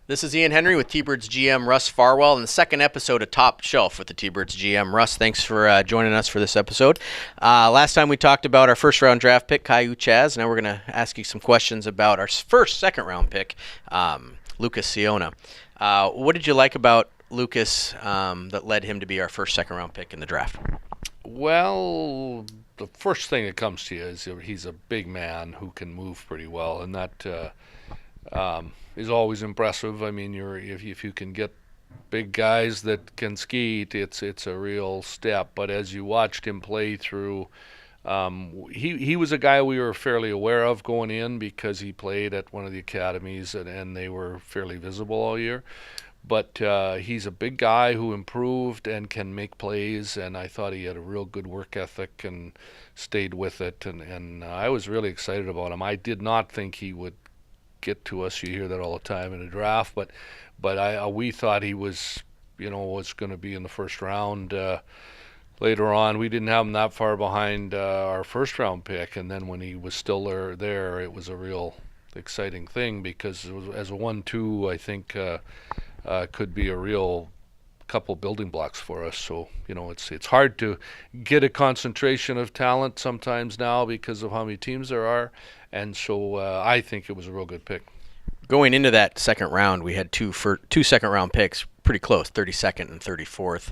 This is Ian Henry with T-Birds GM Russ Farwell in the second episode of Top Shelf with the T-Birds GM. Russ, thanks for joining us for this episode. Last time we talked about our first-round draft pick, Caillou Chaz. Now we're going to ask you some questions about our first second-round pick, Lucas Ciona. What did you like about Lucas that led him to be our first second-round pick in the draft? Well, the first thing that comes to you is he's a big man who can move pretty well, and that is always impressive. I mean, if you can get big guys that can skate, it's a real step. But as you watched him play through, he was a guy we were fairly aware of going in because he played at one of the academies and they were fairly visible all year. But he's a big guy who improved and can make plays, and I thought he had a real good work ethic and stayed with it, and I was really excited about him. I did not think he would get to us. You hear that all the time in a draft, but we thought he was going to be in the first round. Later on, we didn't have him that far behind our first round pick, and then when he was still there, it was a real exciting thing because it was, as a 1-2, I think. Could be a real couple building blocks for us. So it's hard to get a concentration of talent sometimes now because of how many teams there are, and so I think it was a real good pick. Going into that second round, we had two second-round picks, pretty close, 32nd and 34th.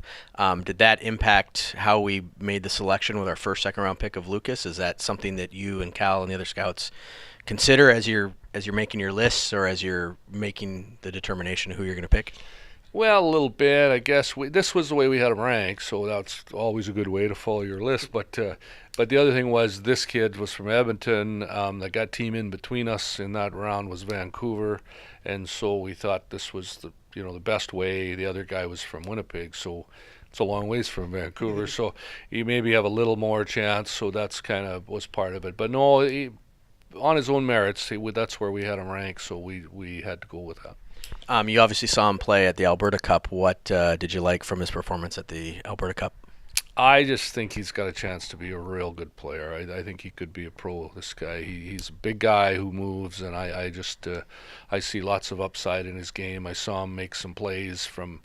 Did that impact how we made the selection with our first second-round pick of Lucas? Is that something that you and Cal and the other scouts consider as you're making your lists or as you're making the determination of who you're going to pick? Well, a little bit, I guess. This was the way we had them ranked, so that's always a good way to follow your list. But the other thing was this kid was from Edmonton. The gut team in between us in that round was Vancouver, and so we thought this was the best way. The other guy was from Winnipeg, so it's a long ways from Vancouver. So you maybe have a little more chance. So that's kind of was part of it. But no, on his own merits, that's where we had him ranked, so we had to go with that. You obviously saw him play at the Alberta Cup. What did you like from his performance at the Alberta Cup? I just think he's got a chance to be a real good player. I think he could be a pro, this guy. He's a big guy who moves, and I see lots of upside in his game. I saw him make some plays from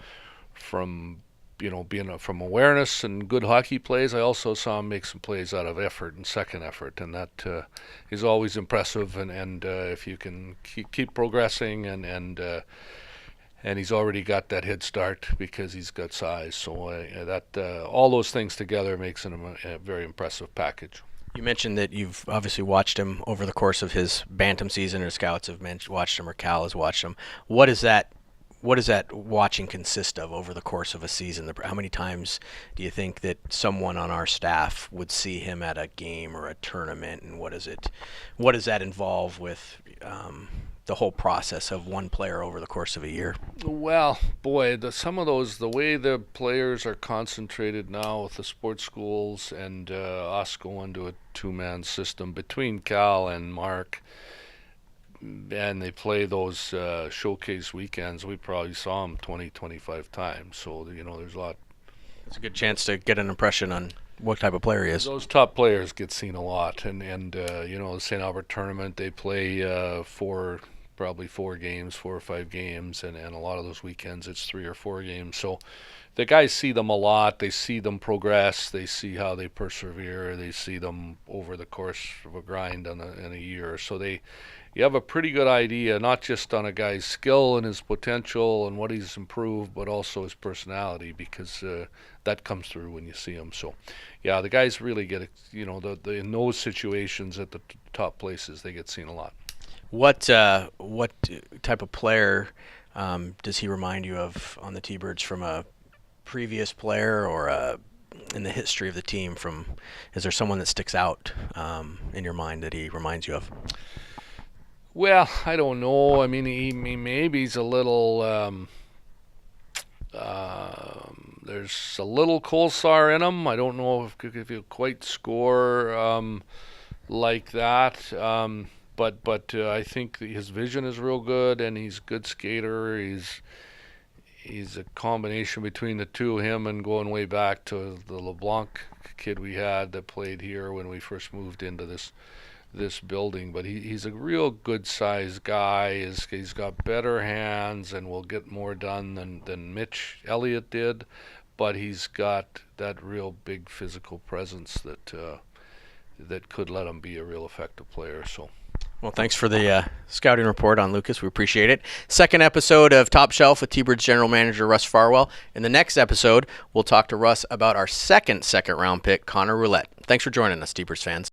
being from awareness and good hockey plays. I also saw him make some plays out of effort and second effort, and that is always impressive. And if you can keep progressing, and he's already got that head start because he's got size. So all those things together makes him a very impressive package. You mentioned that you've obviously watched him over the course of his Bantam season, or scouts have watched him, or Cal has watched him. What does that watching consist of over the course of a season? How many times do you think that someone on our staff would see him at a game or a tournament, and what does that involve with the whole process of one player over the course of a year? Well, boy, the way the players are concentrated now with the sports schools and us going to a two-man system between Cal and Mark, and they play those showcase weekends. We probably saw them 25 times. So, there's a lot. It's a good chance to get an impression on what type of player he is. Those top players get seen a lot. And the St. Albert tournament, they play probably 4 or 5 games. And a lot of those weekends, it's 3 or 4 games. So the guys see them a lot. They see them progress. They see how they persevere. They see them over the course of a grind in a year. So you have a pretty good idea, not just on a guy's skill and his potential and what he's improved, but also his personality, because that comes through when you see him. So, yeah, the guys really get, in those situations at the top places, they get seen a lot. What type of player does he remind you of on the T-Birds from a previous player or in the history of the team? Is there someone that sticks out in your mind that he reminds you of? Well, I don't know. I mean, he maybe he's a little. There's a little Kolsar in him. I don't know if he'll quite score like that. But I think his vision is real good, and he's a good skater. He's a combination between the two, him and going way back to the LeBlanc kid we had that played here when we first moved into this this building. But he's a real good sized guy. He's got better hands and will get more done than Mitch Elliott did. But he's got that real big physical presence that could let him be a real effective player. So. Well, thanks for the scouting report on Lucas. We appreciate it. Second episode of Top Shelf with T-Birds general manager Russ Farwell. In the next episode, we'll talk to Russ about our second round pick, Connor Roulette. Thanks for joining us, T-Birds fans.